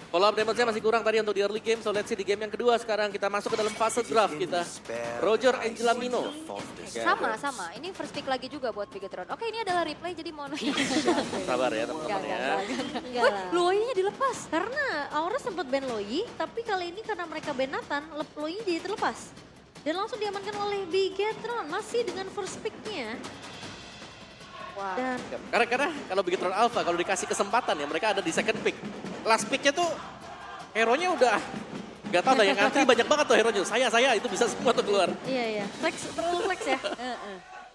Follow up damage-nya masih kurang tadi untuk di early game. So let's see di game yang kedua sekarang kita masuk ke dalam fase draft kita. Roger Angelamino. Sama. Ini first pick lagi juga buat Bigetron. Oke, ini adalah replay jadi mau nanya. Sabar ya teman-teman ya. Enggak lah. Loi-nya dilepas. Karena Aura sempat ban Loi, tapi kali ini karena mereka ban Nathan, Loi jadi terlepas. Dan langsung diamankan oleh Bigetron, masih dengan first pick-nya. Wah. Dan Karena kalau Bigetron Alpha, kalau dikasih kesempatan ya mereka ada di second pick. Last pick-nya tuh hero-nya udah gak tau, ada yang ngantri banyak banget tuh hero-nya. Saya itu bisa semua tuh keluar. iya, flex, betul flex ya.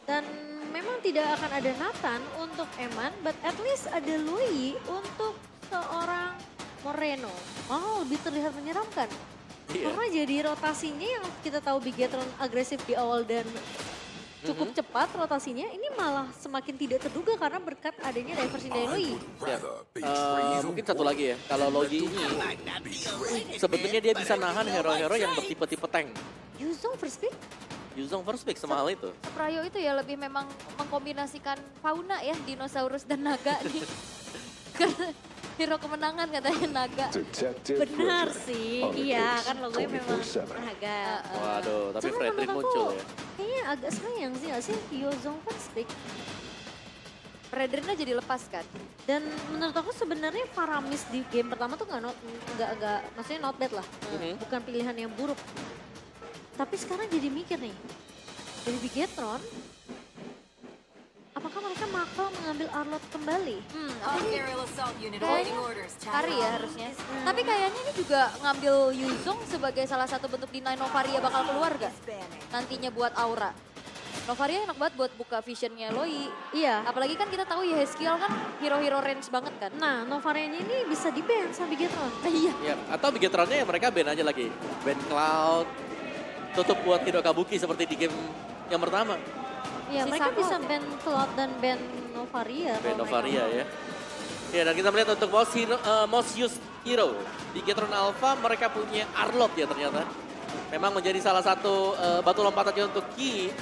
Dan memang tidak akan ada Nathan untuk Eman, but at least ada Lui untuk seorang Moreno. Lebih terlihat menyeramkan. Iya. Karena jadi rotasinya yang kita tahu Bigetron agresif di awal dan cukup cepat rotasinya, ini malah semakin tidak terduga karena berkat adanya diversi dari Lui. Ya. Mungkin satu lagi ya, kalau Logi ini sebetulnya dia bisa nahan hero-hero yang bertipe-tipe tank. Yuzong first pick? Yuzong first pick semahal itu. Prayo itu ya lebih memang mengkombinasikan fauna ya, dinosaurus dan naga nih. Karena hero kemenangan katanya naga. Benar sih, iya kan logonya memang naga. Waduh, tapi Cuman Fredrin menurut muncul aku, ya. Kayaknya agak sayang sih gak sih Yuzong first pick. Fredrinnya jadi lepas kan. Dan menurut aku sebenarnya Faramis di game pertama tuh nggak maksudnya not bad lah. Bukan pilihan yang buruk. Tapi sekarang jadi mikir nih, dari Bigetron, apakah mereka bakal mengambil Arlot kembali? Kari ya harusnya. Tapi kayaknya ini juga ngambil Yuzong sebagai salah satu bentuk deny Novaria bakal keluar gak? Nantinya buat Aura. Novaria enak banget buat buka visionnya Loi. Iya. Apalagi kan kita tahu ya Heskiel kan hero-hero range banget kan. Nah, Novarianya ini bisa di-ban sama Bigetron. Iya. Ya, atau Bigetronnya ya mereka ban aja lagi. Ban Cloud, tutup buat hero Kabuki seperti di game yang pertama. Iya, Si mereka Sako. bisa ban Cloud dan ban Novaria. Ban kalau Novaria mereka ya. Ya, dan kita melihat untuk most used hero. Di Bigetron Alpha mereka punya Arlot ya ternyata. Memang menjadi salah satu batu lompatannya untuk Ki.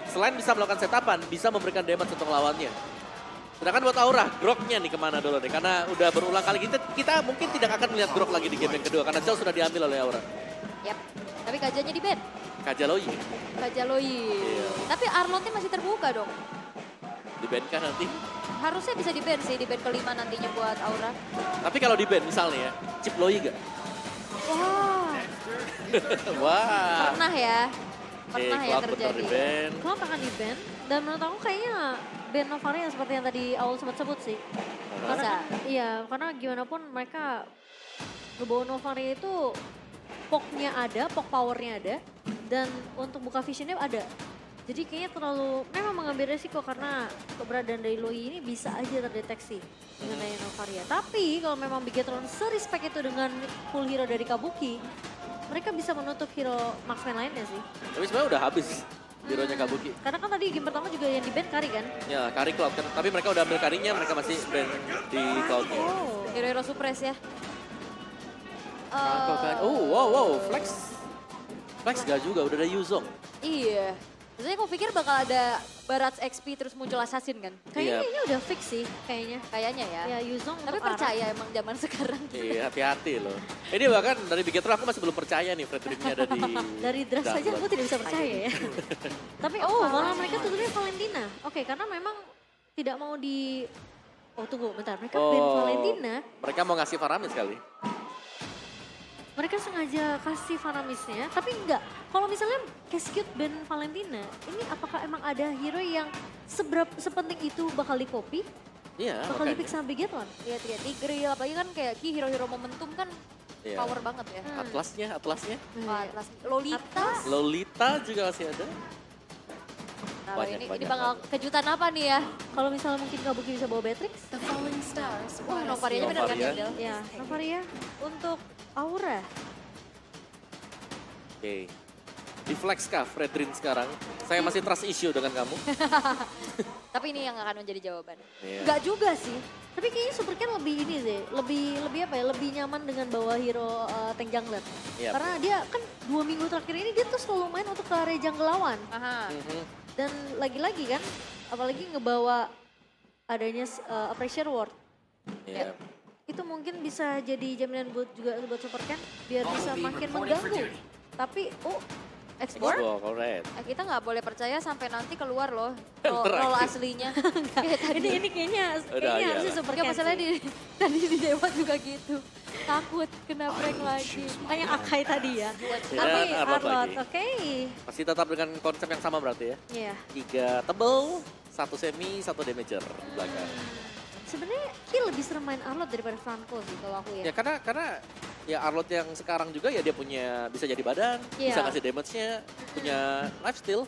Selain bisa melakukan setapan, bisa memberikan damage untuk lawannya. Sedangkan buat Aura, Groknya nih kemana dulu nih. Karena udah berulang kali kita mungkin tidak akan melihat Grok lagi di game yang kedua. Karena Cell sudah diambil oleh Aura. Yap. Tapi kajanya di ban. Kajaloi, Kajaloi. Iya. Tapi Arlotnya masih terbuka dong. di ban kah nanti? Harusnya bisa di ban sih, di ban kelima nantinya buat Aura. Tapi kalau di ban misalnya ya, chip Loi gak? Wah, Wah. pernah ya. Pernah ya Cloud bener terjadi. di ban. Cloud akan di-ban. Dan menurut aku kayaknya ban Novaria seperti yang tadi awal sempat sebut sih. Karena Bisa. iya, karena gimana pun mereka ngebawa Novaria itu poknya ada, pok powernya ada. Dan untuk buka visionnya ada. Jadi kayaknya terlalu memang mengambil resiko karena keberadaan dari Loi ini bisa aja terdeteksi dengan daya Novaria. Tapi kalau memang Bigetron se-respect itu dengan full hero dari Kabuki, mereka bisa menutup hero marksman lainnya sih. Tapi sebenarnya udah habis hero-nya Kabuki. Karena kan tadi game pertama juga yang di-ban Kari kan? Ya, Kari Cloud kan. Tapi mereka udah ambil Karinya, mereka masih ban di Cloud-nya. Oh. Hero-hero suppress ya. Mantap kan. Oh, wow, Flex. Flex gak juga, udah ada Yuzong. Iya. Maksudnya aku pikir bakal ada Barats XP terus muncul assassin kan. Kayaknya Iya. ini udah fix sih kayaknya. Kayaknya ya. Ya Yuzong Tapi untuk percaya emang zaman sekarang. Iya, hati-hati loh. Ini bahkan dari Bigetron aku masih belum percaya nih Fredrinnya ada di... Dari draft saja Dunlop. aku tidak bisa percaya ya. Tapi malah mereka tutupnya Valentina. Oke, karena memang tidak mau di... Oh tunggu bentar, mereka ban Valentina. Mereka mau ngasih Faramis kali. Mereka sengaja kasih Faramisnya, tapi enggak. Kalau misalnya Cascade ban Valentina, ini apakah emang ada hero yang sepenting itu bakal di-copy? Iya, Bakal di-pick makanya. sama Bigetron? Iya, Tigreal, apalagi kan kayak Ki hero-hero momentum kan Iya. power banget ya. Atlasnya. Wah, Atlas Lolita. Lolita juga masih ada. Nah, Banyak, ini banyak, bakal kejutan apa nih ya? Kalau misalnya mungkin Kabuki bisa bawa Beatrix? Novarianya bener kan Novaria. Del? Ya, Novaria untuk Aura. Oke. Di flex kah Fredrin sekarang? Saya masih trust issue dengan kamu. Tapi ini yang akan menjadi jawaban. Iya. Enggak juga sih. Tapi kayaknya Super Ken lebih ini sih, lebih apa ya, lebih nyaman dengan bawa hero tank jungler. Iya. Karena dia kan 2 minggu terakhir ini dia tuh selalu main untuk ke area jungle lawan. Aha. Mhm. Dan lagi-lagi kan, apalagi ngebawa adanya pressure ward. Iya. itu mungkin bisa jadi jaminan buat juga buat Super Ken biar bisa makin mengganggu. Tapi X-Borg? Alright. Kita nggak boleh percaya sampai nanti keluar loh Terakhir. roll aslinya. Kayak tadi. ini kayaknya Udah, iya. harusnya Super Nggak Ken masalah sih. tadi di Dewa juga gitu. Takut kena prank lagi. Makanya Akai tadi ya. Dan Tapi Arlott Arlott, lagi. oke. Masih tetap dengan konsep yang sama berarti ya. Iya. 3 tebel, 1 semi, 1 damager belakang. Sebenarnya Ki lebih serem main Arlott daripada Franco sih kalau aku Ya ya. karena ya Arlott yang sekarang juga ya dia punya bisa jadi badan, Iya. bisa ngasih damage-nya, punya lifesteal.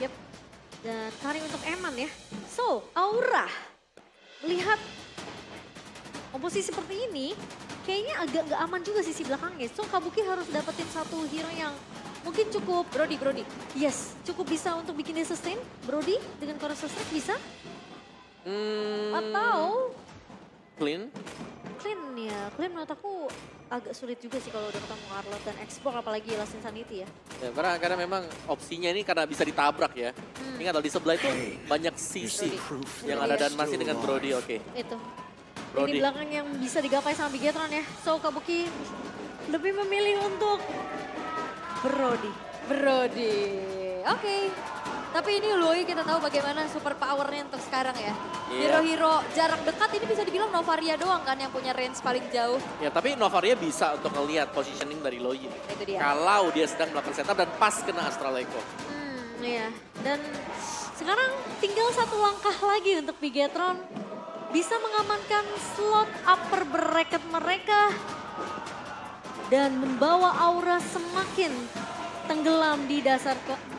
Yep. Dan tarik untuk Eman ya. So, Aura melihat komposisi seperti ini, kayaknya agak nggak aman juga sisi belakangnya. So, Kabuki harus dapetin satu hero yang mungkin cukup, Brody. yes, cukup bisa untuk bikin dia sustain. Brody dengan Chorus Strike bisa? Atau Clean. Clean ya. Clean menurut aku agak sulit juga sih kalau udah ketemu Arlott dan X-Borg apalagi Last Insanity ya. Ya, karena memang opsinya ini karena bisa ditabrak ya. Ingat kalau di sebelah itu banyak sisi yang ada dan masih dengan Brody, oke. Itu. Brody. Di belakang yang bisa digapai sama Bigetron ya. So, Kabuki lebih memilih untuk Brody. Oke. Tapi ini Lui kita tahu bagaimana super powernya untuk sekarang ya. Iya. Hero-hero jarak dekat ini bisa dibilang Novaria doang kan yang punya range paling jauh. Ya tapi Novaria bisa untuk ngelihat positioning dari Loyi. Itu dia. Kalau dia sedang melakukan setup dan pas kena Astral Echo. Iya. Dan sekarang tinggal satu langkah lagi untuk Bigetron. Bisa mengamankan slot upper bracket mereka. Dan membawa Aura semakin tenggelam di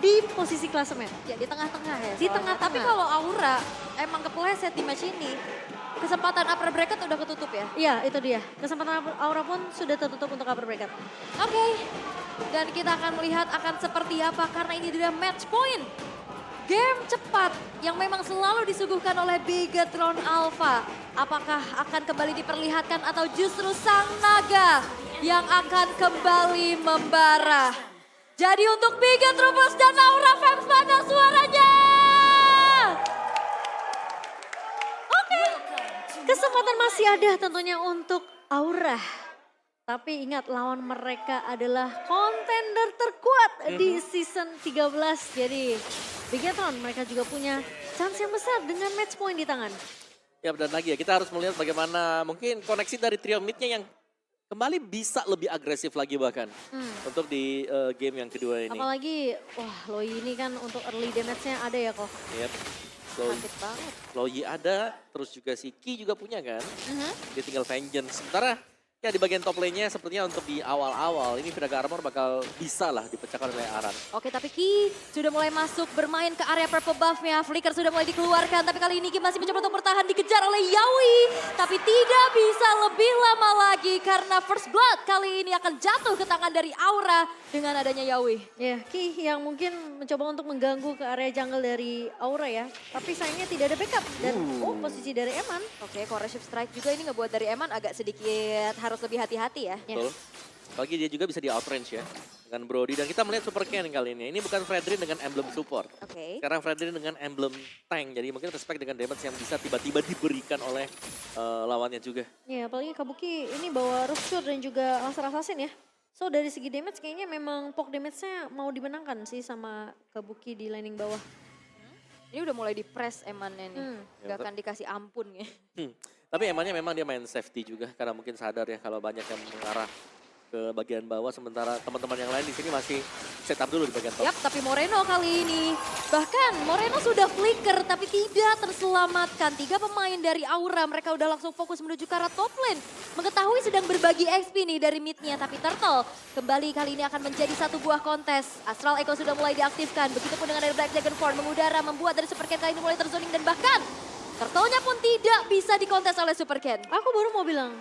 di posisi klasemen. Ya di tengah-tengah ya. Di soalnya. tengah-tengah. Tapi kalau Aura emang kepleset di match ini, kesempatan upper bracket udah ketutup ya. Iya, itu dia. Kesempatan Aura pun sudah tertutup untuk upper bracket. Oke. Dan kita akan melihat akan seperti apa karena ini adalah match point. Game cepat yang memang selalu disuguhkan oleh Bigetron Alpha. Apakah akan kembali diperlihatkan atau justru Sang Naga yang akan kembali membara. Jadi untuk Bigetron Plus dan Aura fans mana suaranya? Kesempatan masih ada tentunya untuk Aura. Tapi ingat lawan mereka adalah kontender terkuat di season 13. Jadi Bigetron mereka juga punya chance yang besar dengan match point di tangan. Ya dan lagi ya kita harus melihat bagaimana mungkin koneksi dari trio midnya yang kembali bisa lebih agresif lagi bahkan. Untuk di game yang kedua ini. Apalagi wah Loi ini kan untuk early damage-nya ada ya kok. Yep. Sakit banget. Loyi ada, terus juga si Ki juga punya kan. Dia tinggal Vengeance. Sementara ya di bagian top lane-nya sepertinya untuk di awal-awal ini Vidaga Armor bakal bisa lah dipecahkan oleh Aran. Oke, tapi Ki sudah mulai masuk bermain ke area purple buff-nya. Flicker sudah mulai dikeluarkan, tapi kali ini Ki masih mencoba untuk bertahan, dikejar oleh Yawi. Tapi tidak bisa lebih lama lagi karena First Blood kali ini akan jatuh ke tangan dari Aura dengan adanya Yawi. Ya, Ki yang mungkin mencoba untuk mengganggu ke area jungle dari Aura ya. Tapi sayangnya tidak ada backup dan posisi dari Eman. Oke, Corrosive Strike juga ini ngebuat dari Eman agak sedikit harus lebih hati-hati ya. Betul. Apalagi dia juga bisa di outrange ya. Dengan Brody. Dan kita melihat Super Ken kali ini. Ini bukan Fredrin dengan emblem support. Oke. Sekarang Fredrin dengan emblem tank. Jadi mungkin respect dengan damage yang bisa tiba-tiba diberikan oleh lawannya juga. Ya, apalagi Kabuki ini bawa Rupture dan juga Laser Assassin ya. So dari segi damage kayaknya memang poke damage-nya mau dimenangkan sih sama Kabuki di laning bawah. Ini udah mulai di-press Emannya nih. Gak akan dikasih ampun ya. Tapi emangnya memang dia main safety juga. Karena mungkin sadar ya kalau banyak yang mengarah ke bagian bawah. Sementara teman-teman yang lain di sini masih setup dulu di bagian top. Yap, tapi Moreno kali ini. Bahkan Moreno sudah flicker tapi tidak terselamatkan. 3 pemain dari Aura, mereka udah langsung fokus menuju ke arah top lane. Mengetahui sedang berbagi XP nih dari midnya, tapi Turtle kembali kali ini akan menjadi satu buah kontes. Astral Echo sudah mulai diaktifkan, begitupun dengan dari Black Dragonborn mengudara, membuat dari Super Ken kali ini mulai terzoning dan bahkan Turtle-nya pun tidak bisa dikontes oleh Super Ken. Aku baru mau bilang,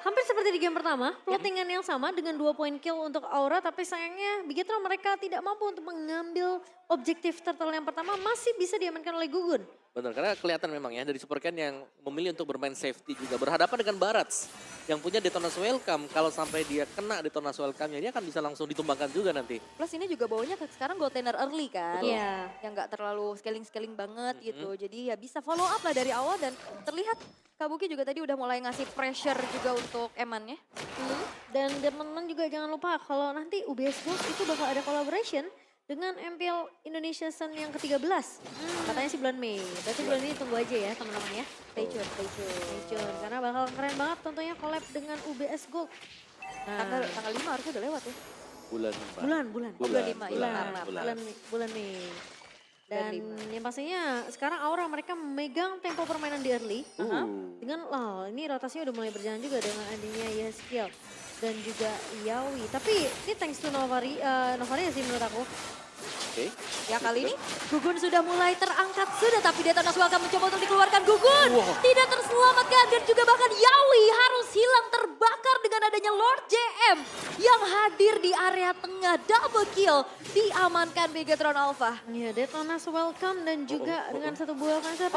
hampir seperti di game pertama, plottingan yang sama dengan 2 point kill untuk Aura, tapi sayangnya Bigetron mereka tidak mampu untuk mengambil objektif Turtle yang pertama, masih bisa diamankan oleh Gugun. Benar, karena kelihatan memang ya dari Supercan yang memilih untuk bermain safety juga. Berhadapan dengan Barats yang punya Detona's Welcome. Kalau sampai dia kena Detona's Welcome-nya, dia akan bisa langsung ditumbangkan juga nanti. Plus ini juga bawanya sekarang gold laner early kan. Betul. Iya. Yang nggak terlalu scaling-scaling banget gitu. Jadi ya bisa follow up lah dari awal dan terlihat Kabuki juga tadi udah mulai ngasih pressure juga untuk Eman ya. Dan teman-teman juga jangan lupa kalau nanti UBS Gold itu bakal ada collaboration dengan MPL Indonesia Sun yang ke-13. Katanya sih bulan Mei. Berarti bulan ini tunggu aja ya teman-teman ya. Stay tune, stay tune. Stay tune. Karena bakal keren banget tentunya collab dengan UBS Gold. Tanggal 5 harusnya udah lewat ya. Bulan Bulan 5, iya, bulan Mei. Dan Bulan yang pastinya sekarang Aura mereka memegang tempo permainan di early. Dengan ini rotasinya udah mulai berjalan juga dengan adanya Yeskiel dan juga Yawi. Tapi ini thanks to Novari sih menurut aku. Oke. Ya kali ini Gugun sudah mulai terangkat sudah tapi Detona's Welcome mencoba untuk dikeluarkan Gugun. Tidak terselamatkan dan juga bahkan Yawi harus hilang terbakar dengan adanya Lord JM yang hadir di area tengah double kill diamankan Bigetron Alpha. Ya Detona's Welcome dan juga dengan satu buah cancer.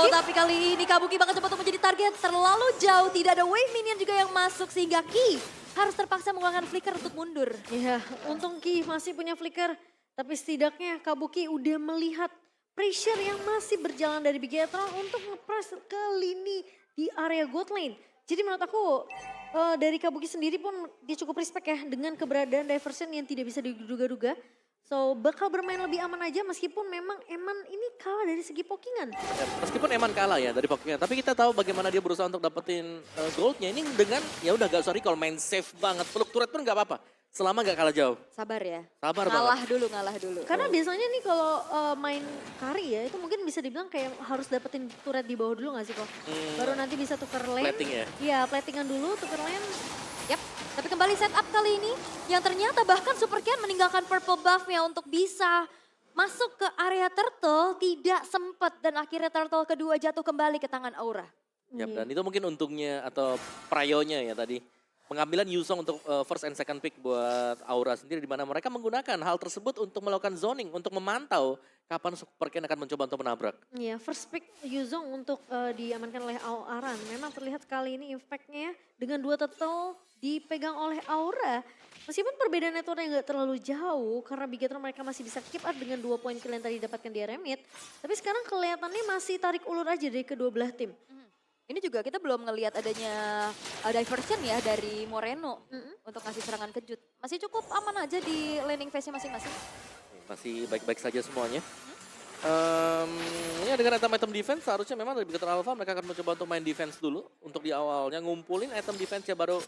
Tapi kali ini Kabuki bakal cepat untuk menjadi target terlalu jauh. Tidak ada wave minion juga yang masuk sehingga Ki harus terpaksa menggunakan flicker untuk mundur. Ya untung Ki masih punya flicker. Tapi setidaknya Kabuki udah melihat pressure yang masih berjalan dari Bigetron untuk nge-press ke lini di area gold lane. Jadi menurut aku dari Kabuki sendiri pun dia cukup respect ya dengan keberadaan diversion yang tidak bisa diduga-duga. So bakal bermain lebih aman aja meskipun memang Eman ini kalah dari segi pokingan. Ya, meskipun Eman kalah ya dari pokingan, tapi kita tahu bagaimana dia berusaha untuk dapetin goldnya ini dengan ya udah gak usah recall, main safe banget. Peluk turret pun gak apa-apa. Selama gak kalah jauh. Sabar ya. Sabar ngalah banget. ngalah dulu. Karena biasanya nih kalau main carry ya itu mungkin bisa dibilang kayak harus dapetin turret di bawah dulu gak sih kok? Baru nanti bisa tuker lane. Plating ya? Iya platingan dulu tuker lane. Yap, tapi kembali setup kali ini yang ternyata bahkan Supercan meninggalkan purple buff-nya untuk bisa masuk ke area turtle tidak sempat dan akhirnya turtle kedua jatuh kembali ke tangan Aura. Yap, dan itu mungkin untungnya atau prayonya ya tadi. Pengambilan Yusong untuk first and second pick buat Aura sendiri di mana mereka menggunakan hal tersebut untuk melakukan zoning, untuk memantau kapan Supercan akan mencoba untuk menabrak. Iya, first pick Yuzong untuk diamankan oleh Aran. Memang terlihat kali ini impact-nya dengan 2 turtle dipegang oleh Aura. Meskipun perbedaan networknya nggak terlalu jauh karena Bigetron mereka masih bisa keep up dengan 2 poin kill yang tadi didapatkan di area mid. Tapi sekarang kelihatannya masih tarik ulur aja dari kedua belah tim. Ini juga kita belum ngelihat adanya diversion ya dari Moreno untuk ngasih serangan kejut. Masih cukup aman aja di laning phase-nya masing-masing. Masih baik-baik saja semuanya. Ya dengan item-item defense seharusnya memang dari Bigetron Alpha mereka akan mencoba untuk main defense dulu. Untuk di awalnya ngumpulin item defense ya baru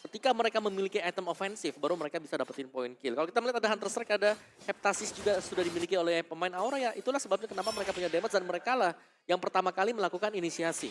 ketika mereka memiliki item ofensif baru mereka bisa dapetin point kill. Kalau kita melihat ada Hunter Strike, ada Heptasis juga sudah dimiliki oleh pemain Aura ya. Itulah sebabnya kenapa mereka punya damage dan mereka lah yang pertama kali melakukan inisiasi.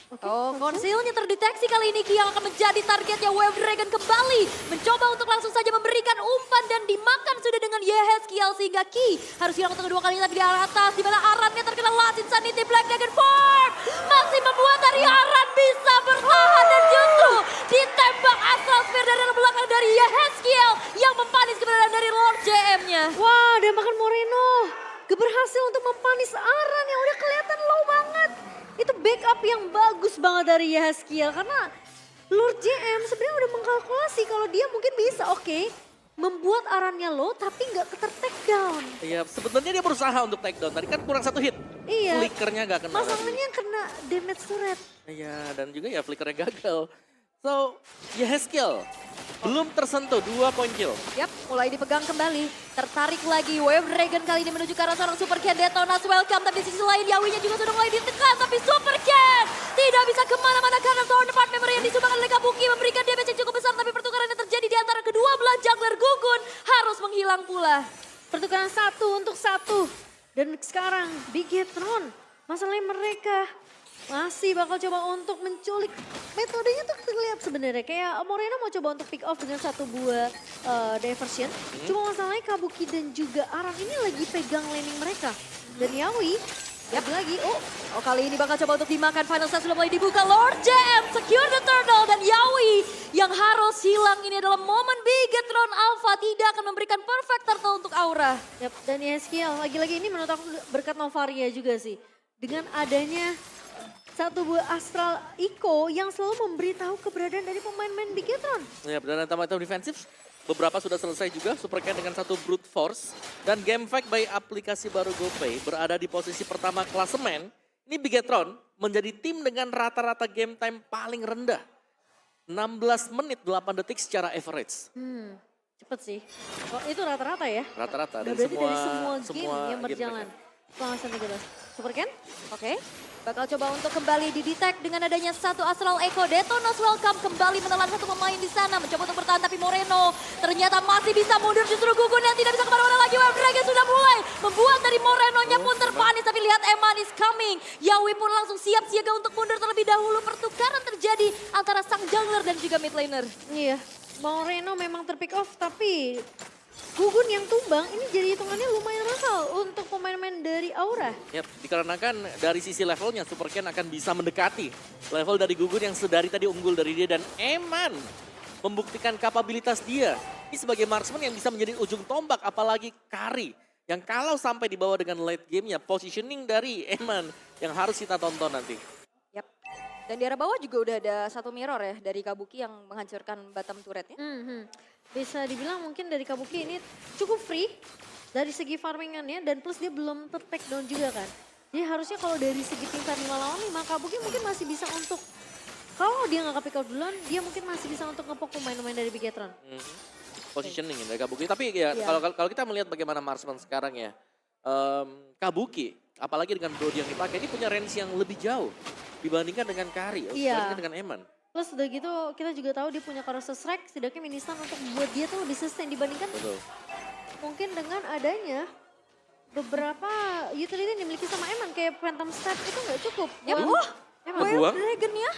Konsilnya terdeteksi kali ini Ki yang akan menjadi targetnya Wave Dragon kembali. Mencoba untuk langsung saja memberikan umpan dan dimakan sudah dengan Yeheskiel sehingga Ki harus hilang untuk kedua kalinya tapi di arah atas. Di mana Arannya terkena Last Insanity Black Dragon Form. Masih membuat dari Aran bisa bertahan dan justru ditembak Astral Sphere dari belakang dari Yeheskiel yang mempanis keberadaan dari Lord JM-nya. Wah, tembakan Moreno berhasil untuk mempanis Aran yang udah kelihatan low banget. Itu backup yang bagus banget dari Yeheskiel karena Lord JM sebenarnya udah mengkalkulasi kalau dia mungkin bisa membuat Arannya low tapi nggak take down. Iya, sebenarnya dia berusaha untuk take down. Tadi kan kurang 1 hit. Iya. Flickernya gak kena. Masalahnya yang kena damage turret. Iya, dan juga ya flickernya gagal. So, Yeheskiel belum tersentuh 2 point kill. Yap, mulai dipegang kembali. Tertarik lagi Wave Dragon kali ini menuju ke arah seorang Supercan. Detona's Welcome, tapi di sisi lain Yawinya juga sudah mulai ditekan. Tapi Supercan tidak bisa kemana-mana karena Thorn Part Memory yang disumbangkan oleh Kabuki memberikan damage yang cukup besar. Tapi pertukaran yang terjadi di antara kedua belah jungler Gugun harus menghilang pula. Pertukaran 1 untuk 1. Dan sekarang Bigetron, masalahnya mereka masih bakal coba untuk menculik. Metodenya tuh terlihat sebenarnya kayak Moreno mau coba untuk pick off dengan 1 buah diversion. Cuma masalahnya Kabuki dan juga Aran ini lagi pegang laning mereka. Dan Yawi, lagi. Kali ini bakal coba untuk dimakan. Final set sudah mulai dibuka. Lord JM secure the turtle dan Yawi yang harus hilang. Ini adalah momen Bigetron Alpha tidak akan memberikan perfect turtle untuk Aura. Dan Yeheskiel lagi-lagi ini menurut aku berkat Novaria juga sih. dengan adanya satu buah Astral Eco yang selalu memberitahu keberadaan dari pemain-pemain Bigetron. Ya, dan item-item defensif beberapa sudah selesai juga. Supercat dengan satu brute force. Dan game fact by aplikasi baru GoPay berada di posisi pertama klasemen. Ini Bigetron menjadi tim dengan rata-rata game time paling rendah. 16 menit 8 detik secara average. Cepet sih. Oh, itu rata-rata ya? Rata-rata Udah dari berarti dari semua game yang berjalan. Selama Santiago. Super Ken? Oke, bakal coba untuk kembali didetect dengan adanya satu Astral Echo. Detonos welcome kembali menelan satu pemain di sana. Mencoba untuk bertahan tapi Moreno ternyata masih bisa mundur. Justru Gugun yang tidak bisa kemana-mana lagi. Wave Dragon sudah mulai membuat dari Moreno-nya pun terpanis. Tapi lihat Eman is coming. Yawi pun langsung siap siaga untuk mundur terlebih dahulu. Pertukaran terjadi antara sang jungler dan juga mid laner. Iya. Moreno memang terpick off tapi Gugun yang tumbang ini jadi hitungannya lumayan mahal untuk pemain-pemain dari Aura. Yap, dikarenakan dari sisi levelnya Super Ken akan bisa mendekati level dari Gugun yang sedari tadi unggul dari dia. Dan Eman membuktikan kapabilitas dia. Ini sebagai marksman yang bisa menjadi ujung tombak apalagi Kari. Yang kalau sampai dibawa dengan late gamenya positioning dari Eman yang harus kita tonton nanti. Yap. Dan di arah bawah juga udah ada satu mirror ya dari Kabuki yang menghancurkan bottom turretnya. Bisa dibilang mungkin dari Kabuki ini cukup free dari segi farmingannya dan plus dia belum ter-take down juga kan. Jadi harusnya kalau dari segi tim fight 5 lawan 5 Kabuki mungkin masih bisa untuk, kalau dia nggak ke-pick out duluan, dia mungkin masih bisa untuk ngepok pemain-pemain dari Bigetron. Positioning dari Kabuki. Tapi ya kalau kita melihat bagaimana marksman sekarang ya. Kabuki, apalagi dengan Brody yang dipakai, ini punya range yang lebih jauh dibandingkan dengan Kari, dibandingkan dengan Eman. Plus udah gitu kita juga tahu dia punya Corrosive Strike, setidaknya mini stun untuk membuat dia tuh lebih sustain dibandingkan mungkin dengan adanya beberapa utility yang dimiliki sama Eman kayak Phantom Step itu nggak cukup. Yap. Buat Wah, Wave Dragon ya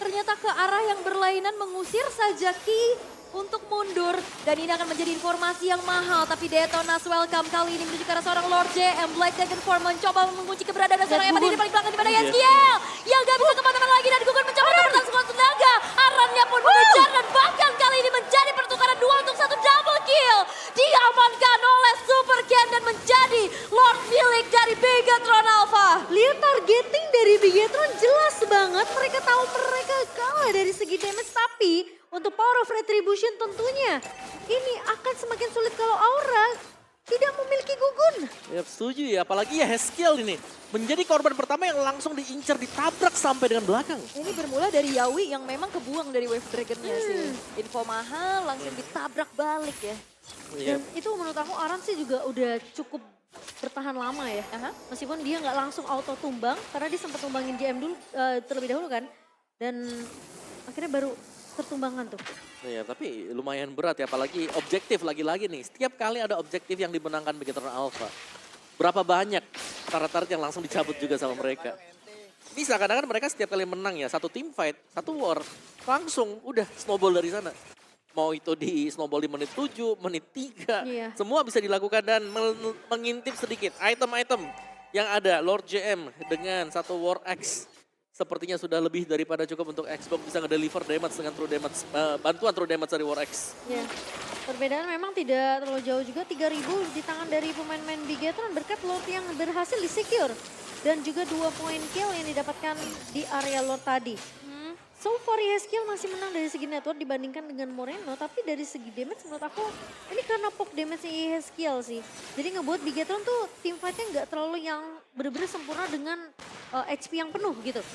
ternyata ke arah yang berlainan mengusir saja Ki untuk mundur. Dan ini akan menjadi informasi yang mahal. Tapi Detonas welcome kali ini menuju ke arah seorang Lord JM. Black Dragon Form mencoba mengunci keberadaan seorang Eman di paling belakang di mana Yeskiel. Yang gak bisa kemana-mana lagi dan Gugun mencoba untuk bertahan sekuat tenaga. Arannya pun mengejar dan bahkan kali ini menjadi pertukaran 2 untuk 1 double kill. Diamankan oleh Super Ken dan menjadi Lord milik dari Bigetron Alpha. lihat targeting dari Bigetron jelas banget. Mereka tahu mereka kalah dari segi damage tapi untuk power of retribution tentunya ini akan semakin sulit kalau Aura tidak memiliki Gugun. Ya setuju ya, apalagi ya Haskill ini menjadi korban pertama yang langsung diincar, ditabrak sampai dengan belakang. Ini bermula dari Yawi yang memang kebuang dari Wave Dragon-nya sih. Info mahal langsung ditabrak balik ya. Dan itu menurut aku Aran sih juga udah cukup bertahan lama ya. Meskipun dia nggak langsung auto tumbang karena dia sempat tumbangin JM dulu terlebih dahulu kan. Dan akhirnya baru tertumbangkan tuh. Ya, tapi lumayan berat ya, apalagi objektif lagi-lagi nih. Setiap kali ada objektif yang dimenangkan Bigetron Alpha, berapa banyak turret-turret yang langsung dicabut juga sama mereka. Bisa kadang-kadang mereka setiap kali menang ya, satu team fight, satu war, langsung udah snowball dari sana. Mau itu di snowball di menit 7, menit 3, semua bisa dilakukan dan mengintip sedikit item-item yang ada. Lord JM dengan satu War Axe sepertinya sudah lebih daripada cukup untuk Xbox bisa ngedeliver damage dengan true damage, bantuan true damage dari War Axe. Ya, perbedaan memang tidak terlalu jauh juga, 3.000 di tangan dari pemain-pemain Bigetron berkat Lord yang berhasil di-secure. Dan juga 2 point kill yang didapatkan di area Lord tadi. So far Yeskiel masih menang dari segi network dibandingkan dengan Moreno, tapi dari segi damage menurut aku ini karena poke damage Yeskiel sih. Jadi ngebuat Bigetron tuh team fight-nya nggak terlalu yang bener-bener sempurna dengan HP yang penuh gitu.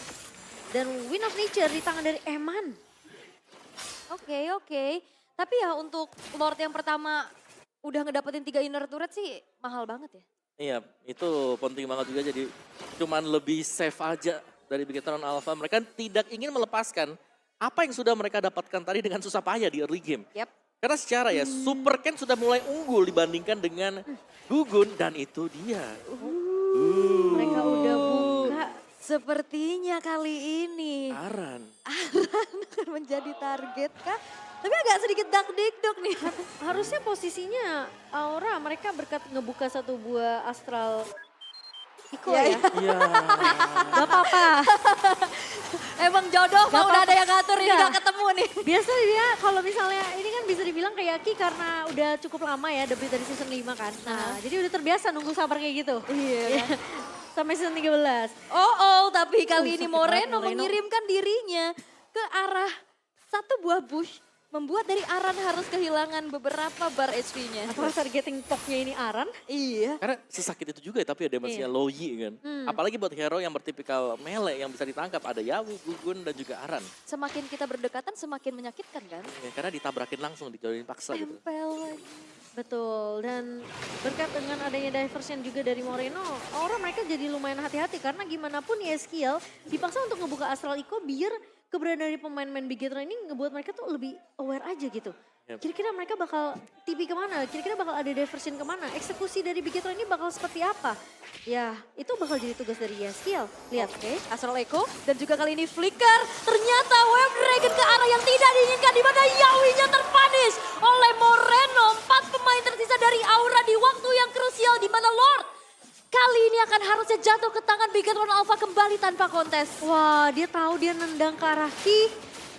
Dan Win of Nature di tangan dari Eman. Oke. Tapi ya untuk Lord yang pertama udah ngedapetin 3 inner turret sih mahal banget ya. Iya, itu penting banget juga, jadi cuman lebih safe aja dari Bigetron Alpha. Mereka tidak ingin melepaskan apa yang sudah mereka dapatkan tadi dengan susah payah di early game. Karena secara ya, Super Ken sudah mulai unggul dibandingkan dengan Gugun dan itu dia. Mereka udah buka. Sepertinya kali ini Aran akan menjadi target kah? Tapi agak sedikit dak-dikduk nih. Harusnya posisinya Aura mereka berkat ngebuka satu buah Astral Eco ya. Iya. Gak apa-apa. Emang jodoh Gak mau udah apa-apa. ada yang ngatur ini Enggak. gak ketemu nih. Biasa dia kalau misalnya ini kan bisa dibilang kayak Ki karena udah cukup lama ya debut dari season 5 kan. Nah jadi udah terbiasa nunggu sabar kayak gitu. Iya. sampai season 13. Tapi kali ini sakit banget Moreno mengirimkan dirinya ke arah satu buah bush. Membuat dari Aran harus kehilangan beberapa bar HP-nya. Apakah targeting poknya ini Aran? Iya. Karena sesakit itu juga ya, tapi ada damage-nya low yi kan. Apalagi buat hero yang bertipikal melee yang bisa ditangkap. Ada Yawu, Gugun, dan juga Aran. Semakin kita berdekatan semakin menyakitkan kan? Ya, karena ditabrakin langsung, dijodohin paksa gitu. Tempel lagi. Betul, dan berkat dengan adanya diversion juga dari Moreno, Aura mereka jadi lumayan hati-hati karena gimana pun ya skill dipaksa untuk ngebuka Astral Echo biar keberadaan dari pemain-pemain Bigetron ini ngebuat mereka tuh lebih aware aja gitu. Yep. Kira-kira mereka bakal TP kemana, kira-kira bakal ada diversion kemana, eksekusi dari Bigetron ini bakal seperti apa. Ya itu bakal jadi tugas dari Yeskiel. Lihat. Oke, Astral Echo dan juga kali ini Flicker. Ternyata Wave Dragon ke arah yang tidak diinginkan di mana Yawinya terpunish oleh Moreno. 4 pemain tersisa dari Aura di waktu yang krusial di mana Lord kali ini akan harusnya jatuh ke tangan Bigetron Alpha kembali tanpa kontes. Wah dia tahu dia nendang ke arah Ki,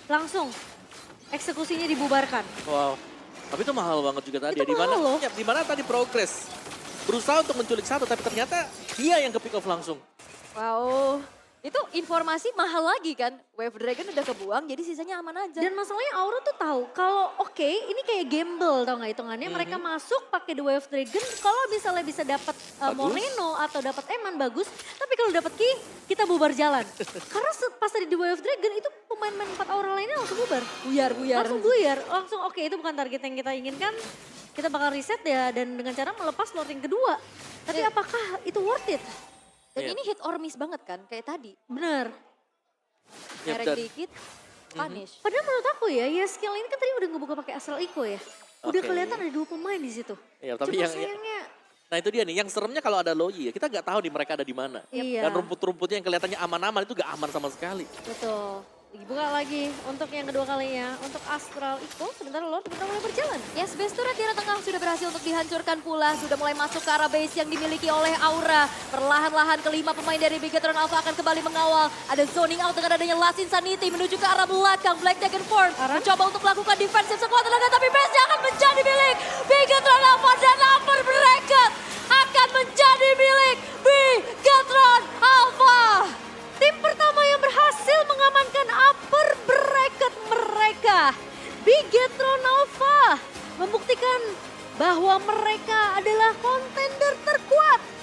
langsung eksekusinya dibubarkan. Wow. Tapi itu mahal banget juga tadi. Itu Di mana? mahal loh. Ya, di mana tadi progress. Berusaha untuk menculik satu, tapi ternyata dia yang ke pick off langsung. Wow, itu informasi mahal lagi kan. Wave Dragon udah kebuang jadi sisanya aman aja. Dan masalahnya Aura tuh tahu kalau oke, ini kayak gamble tau gak hitungannya. Mereka masuk pakai The Wave Dragon kalau misalnya bisa dapat Moreno atau dapat Eman bagus. Tapi kalau dapat Ki kita bubar jalan. Karena pas tadi The Wave Dragon itu pemain-pemain 4 Aura lainnya langsung bubar. Buyar. Langsung buyar, langsung oke itu bukan target yang kita inginkan. Kita bakal reset ya dan dengan cara melepas Lord yang kedua. Tapi apakah itu worth it? Dan Iya. ini hit or miss banget kan kayak tadi. Bener. Ya, Merek dan- dikit, punish. Padahal menurut aku ya skill ini kan tadi udah ngebuka pakai Astral Echo ya. Udah Oke. kelihatan ada 2 pemain di situ. Iya, tapi Cuma yang sayangnya nah itu dia nih, yang seremnya kalau ada Loyi ya, kita nggak tahu di mereka ada di mana. Iya. Dan rumput-rumputnya yang kelihatannya aman-aman itu nggak aman sama sekali. betul. Dibuka lagi untuk yang kedua kalinya. Untuk Astral Echo sebentar Lord sudah mulai berjalan. Yes, base turret di arah tengah sudah berhasil untuk dihancurkan pula. Sudah mulai masuk ke arah base yang dimiliki oleh Aura. Perlahan-lahan kelima pemain dari Bigetron Alpha akan kembali mengawal. Ada zoning out dengan adanya Last Insanity menuju ke arah belakang. Black Dragon Form mencoba untuk melakukan defensif sekuat tenaga. Tapi base-nya akan menjadi milik Bigetron Alpha dan upper bracket akan menjadi milik Bigetron Alpha. Tim pertama yang berhasil mengamankan upper bracket mereka. Bigetron Alpha membuktikan bahwa mereka adalah kontender terkuat